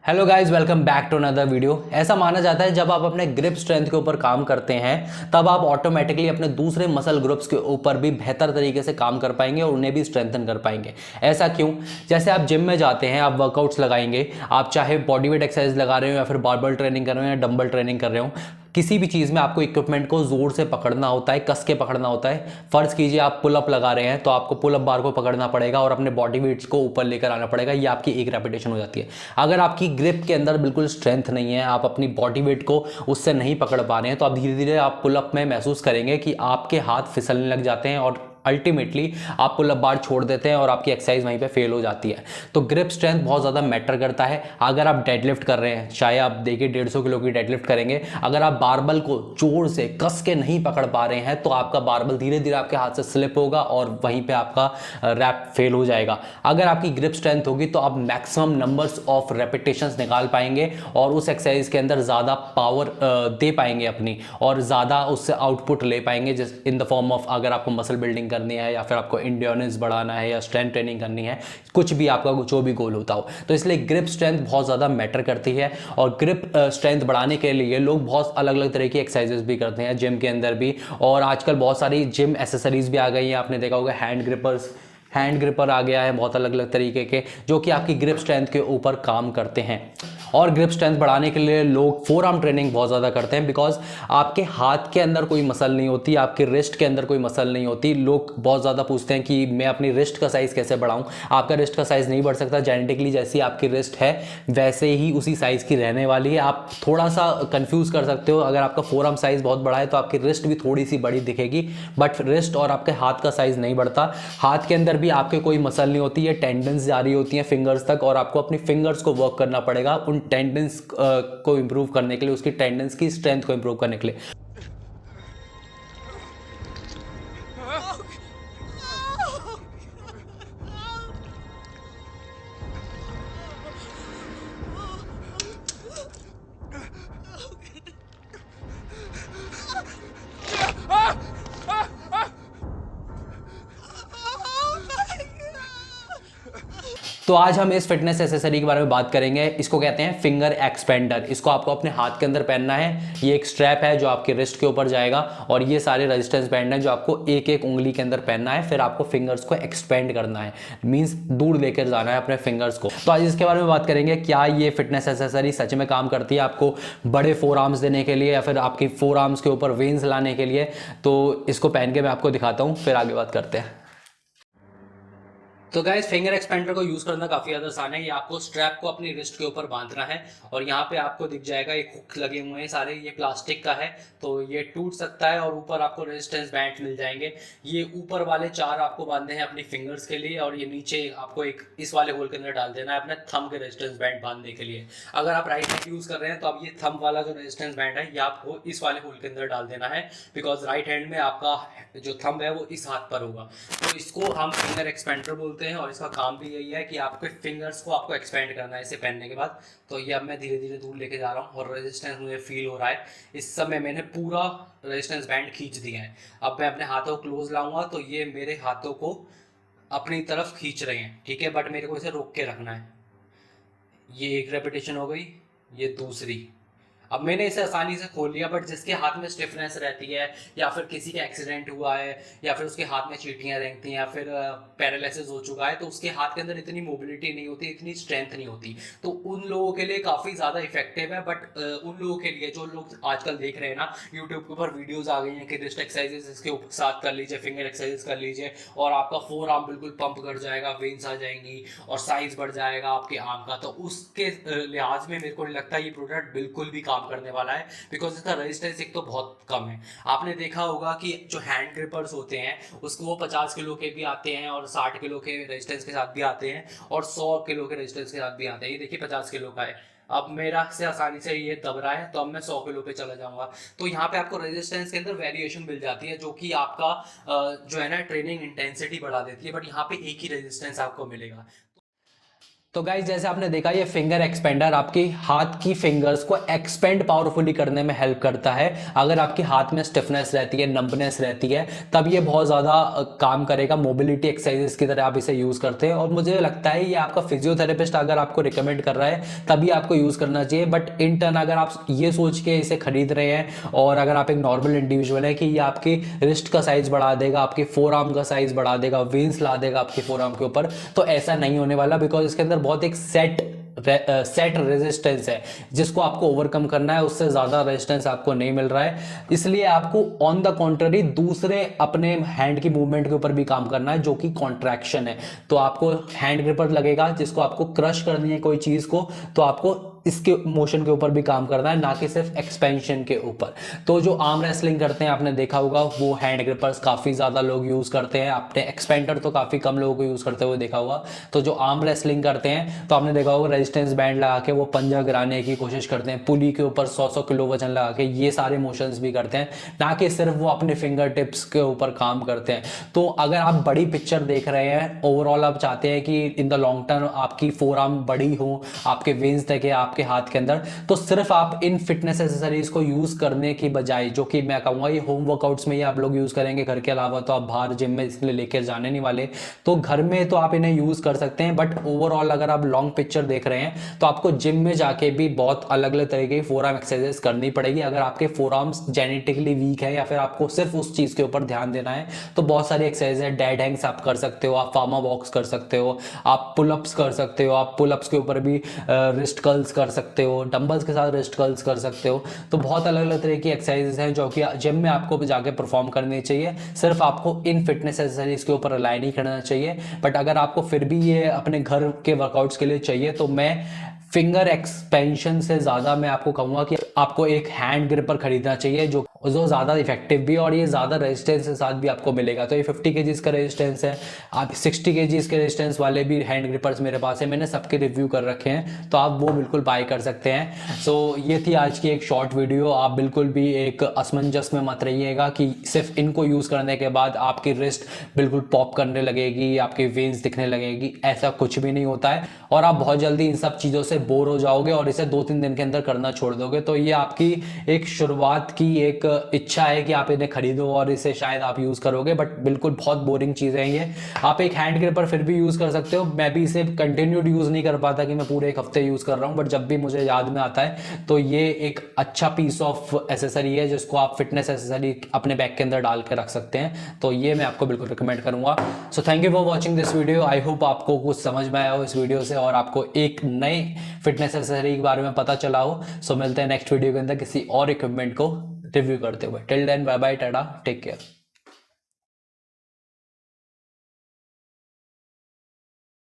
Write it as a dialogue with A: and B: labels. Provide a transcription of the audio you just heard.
A: Hello guys, welcome back to another video. ऐसा माना जाता है जब आप अपने ग्रिप स्ट्रेंथ के ऊपर काम करते हैं तब आप ऑटोमेटिकली अपने दूसरे मसल ग्रुप्स के ऊपर भी बेहतर तरीके से काम कर पाएंगे और उन्हें भी स्ट्रेंथन कर पाएंगे। ऐसा क्यों? जैसे आप जिम में जाते हैं, आप वर्कआउट्स लगाएंगे, आप चाहे बॉडी वेट एक्सरसाइज लगा रहे हो या फिर बारबल ट्रेनिंग कर रहे हो या डंबल ट्रेनिंग कर रहे हो, किसी भी चीज़ में आपको इक्विपमेंट को जोर से पकड़ना होता है, कस के पकड़ना होता है। फर्ज कीजिए आप पुल अप लगा रहे हैं तो आपको पुल अप बार को पकड़ना पड़ेगा और अपने बॉडी वेट्स को ऊपर लेकर आना पड़ेगा। ये आपकी एक रेपिटेशन हो जाती है। अगर आपकी ग्रिप के अंदर बिल्कुल स्ट्रेंथ नहीं है, आप अपनी बॉडी वेट को उससे नहीं पकड़ पा रहे हैं, तो आप धीरे धीरे आप पुल अप में महसूस करेंगे कि आपके हाथ फिसलने लग जाते हैं और अल्टीमेटली आप पुल अप बार छोड़ देते हैं और आपकी एक्सरसाइज वहीं पे फेल हो जाती है। तो ग्रिप स्ट्रेंथ बहुत ज़्यादा मैटर करता है। अगर आप डेडलिफ्ट कर रहे हैं, चाहे आप देखिए 150 किलो की डेडलिफ्ट करेंगे, अगर आप बारबल को जोर से कस के नहीं पकड़ पा रहे हैं तो आपका बारबल धीरे धीरे आपके हाथ से स्लिप होगा और वहीं पे आपका रैप फेल हो जाएगा। अगर आपकी ग्रिप स्ट्रेंथ होगी तो आप मैक्सिमम नंबर्स ऑफ रेपिटेशंस निकाल पाएंगे और उस एक्सरसाइज के अंदर ज़्यादा पावर दे पाएंगे अपनी, और ज़्यादा उससे आउटपुट ले पाएंगे, जिस इन द फॉर्म ऑफ अगर आपको मसल बिल्डिंग करनी है या फिर आपको इंड्योरेंस बढ़ाना है या स्ट्रेंथ ट्रेनिंग करनी है, कुछ भी आपका जो भी गोल होता हो। तो इसलिए ग्रिप स्ट्रेंथ बहुत ज़्यादा मैटर करती है। और ग्रिप स्ट्रेंथ बढ़ाने के लिए लोग बहुत अलग अलग तरह की एक्सरसाइजेस भी करते हैं जिम के अंदर भी, और आजकल बहुत सारी जिम एसेसरीज भी आ गई हैं। आपने देखा होगा हैंड ग्रिपर आ गया है, बहुत अलग अलग तरीके के, जो कि आपकी ग्रिप स्ट्रेंथ के ऊपर काम करते हैं। और ग्रिप स्ट्रेंथ बढ़ाने के लिए लोग फोर आर्म ट्रेनिंग बहुत ज़्यादा करते हैं, बिकॉज आपके हाथ के अंदर कोई मसल नहीं होती, आपके रिस्ट के अंदर कोई मसल नहीं होती। लोग बहुत ज़्यादा पूछते हैं कि मैं अपनी रिस्ट का साइज़ कैसे बढ़ाऊं। आपका रिस्ट का साइज़ नहीं बढ़ सकता। जेनेटिकली जैसी आपकी रिस्ट है वैसे ही उसी साइज़ की रहने वाली है। आप थोड़ा सा कंफ्यूज कर सकते हो, अगर आपका फोर आर्म साइज़ बहुत बड़ा है तो आपकी रिस्ट भी थोड़ी सी बड़ी दिखेगी, बट रिस्ट और आपके हाथ का साइज़ नहीं बढ़ता। हाथ के अंदर भी आपके कोई मसल नहीं होती है, टेंडन्स जारी होती हैं फिंगर्स तक, और आपको अपनी फिंगर्स को वर्क करना पड़ेगा उन टेंडेंस को इंप्रूव करने के लिए, उसकी टेंडेंस की स्ट्रेंथ को इंप्रूव करने के लिए। तो आज हम इस फिटनेस एसेसरी के बारे में बात करेंगे। इसको कहते हैं फिंगर एक्सपेंडर। इसको आपको अपने हाथ के अंदर पहनना है। ये एक स्ट्रैप है जो आपके रिस्ट के ऊपर जाएगा, और ये सारे रेजिस्टेंस बैंड हैं जो आपको एक एक उंगली के अंदर पहनना है। फिर आपको फिंगर्स को एक्सपेंड करना है, मींस दूर लेकर जाना है अपने फिंगर्स को। तो आज इसके बारे में बात करेंगे, क्या ये फिटनेस एसेसरी सच में काम करती है आपको बड़े फोर आर्म्स देने के लिए या फिर आपकी फोर आर्म्स के ऊपर वेन्स लाने के लिए। तो इसको पहन के मैं आपको दिखाता हूँ, फिर आगे बात करते हैं। तो गाइस, फिंगर एक्सपेंडर को यूज करना काफी ज्यादा आसान है। ये आपको स्ट्रैप को अपनी रिस्ट के ऊपर बांधना है, और यहाँ पे आपको दिख जाएगा एक हुक लगे हुए हैं सारे। ये प्लास्टिक का है तो ये टूट सकता है, और ऊपर आपको रेजिस्टेंस बैंड मिल जाएंगे। ये ऊपर वाले 4 आपको बांधने हैं अपनी फिंगर्स के लिए, और ये नीचे आपको एक इस वाले होल के अंदर डाल देना है अपने थंब के रेजिस्टेंस बैंड बांधने के लिए। अगर आप राइट हैंड यूज कर रहे हैं तो अब ये थंब वाला जो रेजिस्टेंस बैंड है ये आपको इस वाले होल के अंदर डाल देना है, बिकॉज राइट हैंड में आपका जो थंब है वो इस हाथ पर होगा। तो इसको हम फिंगर एक्सपेंडर बोलते हैं, और इसका काम भी यही है कि आपके फिंगर्स को आपको एक्सपेंड करना है इसे पहनने के बाद। तो ये अब मैं धीरे धीरे दूर लेके जा रहा हूँ और रेजिस्टेंस मुझे फील हो रहा है। इस समय मैंने पूरा रेजिस्टेंस बैंड खींच दिया है। अब मैं अपने हाथों को क्लोज लाऊंगा तो ये मेरे हाथों को अपनी तरफ खींच रहे हैं, ठीक है, बट मेरे को इसे रोक के रखना है। ये एक रेपिटेशन हो गई, ये दूसरी। अब मैंने इसे आसानी से खोल लिया, बट जिसके हाथ में स्टिफनेस रहती है, या फिर किसी का एक्सीडेंट हुआ है, या फिर उसके हाथ में चींटियां रहती हैं, या फिर पैरालिसिस हो चुका है, तो उसके हाथ के अंदर इतनी मोबिलिटी नहीं होती, इतनी स्ट्रेंथ नहीं होती। तो उन लोगों के लिए काफ़ी ज़्यादा इफेक्टिव है। बट उन लोगों के लिए जो लोग आजकल देख रहे हैं ना, यूट्यूब के ऊपर वीडियोज़ आ गई हैं कि रिस्ट एक्सरसाइजेस इसके साथ कर लीजिए, फिंगर एक्सरसाइज कर लीजिए, और आपका फोर आर्म बिल्कुल पंप कर जाएगा, वेन्स आ जाएंगी और साइज बढ़ जाएगा आपके आर्म का। तो उसके लिहाज में मेरे को नहीं लगता ये प्रोडक्ट बिल्कुल भी काम करने वाला है, बिकॉज इसका रेजिस्टेंस एक तो बहुत कम है। आपने देखा होगा कि जो हैंड ग्रिपर्स होते हैं उसको वो 50 किलो के भी आते हैं, और 60 किलो के रेजिस्टेंस के साथ भी आते हैं, और 100 किलो के रेजिस्टेंस के साथ भी आते हैं। ये देखिए 50 किलो का है, अब मेरा से आसानी से ये दब रहा है, तो अब मैं 100 किलो पे चला जाऊंगा। तो यहाँ पे आपको रेजिस्टेंस के अंदर वेरिएशन मिल जाती है, जो कि आपका जो है ना ट्रेनिंग इंटेंसिटी बढ़ा देती है, बट यहाँ पे एक ही रेजिस्टेंस आपको मिलेगा। तो गाइज जैसे आपने देखा ये फिंगर एक्सपेंडर आपकी हाथ की फिंगर्स को एक्सपेंड पावरफुली करने में हेल्प करता है। अगर आपके हाथ में स्टिफनेस रहती है, नंबनेस रहती है, तब ये बहुत ज़्यादा काम करेगा। मोबिलिटी एक्सरसाइजेस की तरह आप इसे यूज़ करते हैं और मुझे लगता है ये आपका फिजियोथेरेपिस्ट अगर आपको रिकमेंड कर रहा है तभी आपको यूज़ करना चाहिए। बट इन टर्न अगर आप ये सोच के इसे खरीद रहे हैं और अगर आप एक नॉर्मल इंडिविजुअल है कि ये आपकी रिस्ट का साइज बढ़ा देगा, आपके फोर आर्म का साइज बढ़ा देगा, वेन्स ला देगा आपके फोर आर्म के ऊपर, तो ऐसा नहीं होने वाला। बिकॉज इसके अंदर बहुत एक सेट रेजिस्टेंस है जिसको आपको ओवरकम करना है, उससे ज्यादा रेजिस्टेंस आपको नहीं मिल रहा है। इसलिए आपको ऑन द कॉन्ट्ररी दूसरे अपने हैंड की मूवमेंट के ऊपर भी काम करना है जो कि कॉन्ट्रैक्शन है। तो आपको हैंड ग्रिपर लगेगा जिसको आपको क्रश करनी है कोई चीज को, तो आपको इसके मोशन के ऊपर भी काम करना है, ना कि सिर्फ एक्सपेंशन के ऊपर। तो जो आर्म रेसलिंग करते हैं आपने देखा होगा वो हैंड ग्रिपर्स काफी ज्यादा लोग यूज करते हैं, आपने एक्सपेंडर तो काफी कम लोगों को यूज करते हुए देखा होगा। तो जो आर्म रेसलिंग करते हैं तो आपने देखा होगा रेजिस्टेंस बैंड लगा के वो पंजा गिराने की कोशिश करते हैं, पुली के ऊपर 100-100 किलो वजन लगा के, ये सारे मोशंस भी करते हैं, ना कि सिर्फ वो अपने फिंगर टिप्स के ऊपर काम करते हैं। तो अगर आप बड़ी पिक्चर देख रहे हैं, ओवरऑल आप चाहते हैं कि इन द लॉन्ग टर्म आपकी फोर आर्म बड़ी हो, आपके वेन्स देखे आपके हाथ के अंदर, तो सिर्फ आप इन फिटनेस एक्सेसरीज को यूज करने की बजाय, जो कि मैं कहूंगा ये होम वर्कआउट्स में ही आप लोग यूज करेंगे, घर के अलावा तो आप बाहर जिम में इसलिए लेकर जाने नहीं वाले, तो घर में तो आप इन्हें यूज कर सकते हैं। बट ओवरऑल अगर आप लॉन्ग पिक्चर देख रहे हैं तो आपको जिम में जाके भी बहुत अलग अलग तरीके की फोर आर्म एक्सरसाइज करनी पड़ेगी। अगर आपके फोर आर्म्स जेनेटिकली वीक है या फिर आपको सिर्फ उस चीज के ऊपर ध्यान देना है तो बहुत सारी एक्सरसाइज है। डेड हैंग्स आप कर सकते हो, आप फार्मा वॉक्स कर सकते हो, आप पुलअप्स कर सकते हो, आप पुलअप्स के ऊपर भी रिस्ट कर्ल्स कर सकते हो, डंबल्स के साथ रिस्ट कर्ल्स कर सकते हो। तो बहुत अलग अलग तरह की एक्सरसाइजेस हैं जो कि जिम में आपको जाके परफॉर्म करनी चाहिए। सिर्फ आपको इन फिटनेस एक्सरसाइज के ऊपर रिलाई नहीं करना चाहिए। बट अगर आपको फिर भी ये अपने घर के वर्कआउट्स के लिए चाहिए तो मैं फिंगर एक्सपेंशन से ज्यादा मैं आपको कहूंगा कि आपको एक हैंड ग्रिपर खरीदना चाहिए जो ज्यादा इफेक्टिव भी और ये ज्यादा रेजिस्टेंस के साथ भी आपको मिलेगा। तो ये 50 केजीज का रेजिस्टेंस है, आप 60 केजीज के रेजिस्टेंस वाले भी हैंड ग्रिपर्स मेरे पास है, मैंने सबके रिव्यू कर रखे हैं, तो आप वो बिल्कुल बाय कर सकते हैं। सो ये थी आज की एक शॉर्ट वीडियो। आप बिल्कुल भी एक असमंजस में मत रहिएगा कि सिर्फ इनको यूज करने के बाद आपकी रिस्ट बिल्कुल पॉप करने लगेगी, आपकी वेन्स दिखने लगेगी, ऐसा कुछ भी नहीं होता है। और आप बहुत जल्दी इन सब चीजों से बोर हो जाओगे और इसे 2-3 दिन के अंदर करना छोड़ दोगे। तो ये आपकी एक शुरुआत की एक इच्छा है कि आप इन्हें खरीदो और इसे शायद आप यूज करोगे, बट बिल्कुल बहुत बोरिंग चीजें हैं ये। आप एक हैंड ग्रिपर फिर भी यूज कर सकते हो। मैं भी इसे कंटिन्यूड यूज नहीं कर पाता कि मैं पूरे एक हफ्ते यूज कर रहा हूं, बट जब भी मुझे याद में आता है तो ये एक अच्छा पीस ऑफ एसेसरी है जिसको आप फिटनेस एसेसरी अपने बैग के अंदर डाल के रख सकते हैं। तो ये मैं आपको बिल्कुल रिकमेंड करूंगा। So thank you for watching this video. I hope आपको कुछ समझ में आया हो इस वीडियो से और आपको एक नए फिटनेस एक्सेसरी के बारे में पता चला हो। सो मिलते हैं नेक्स्ट वीडियो के अंदर किसी और इक्विपमेंट को रिव्यू करते हुए। Till then bye bye, tata, take care.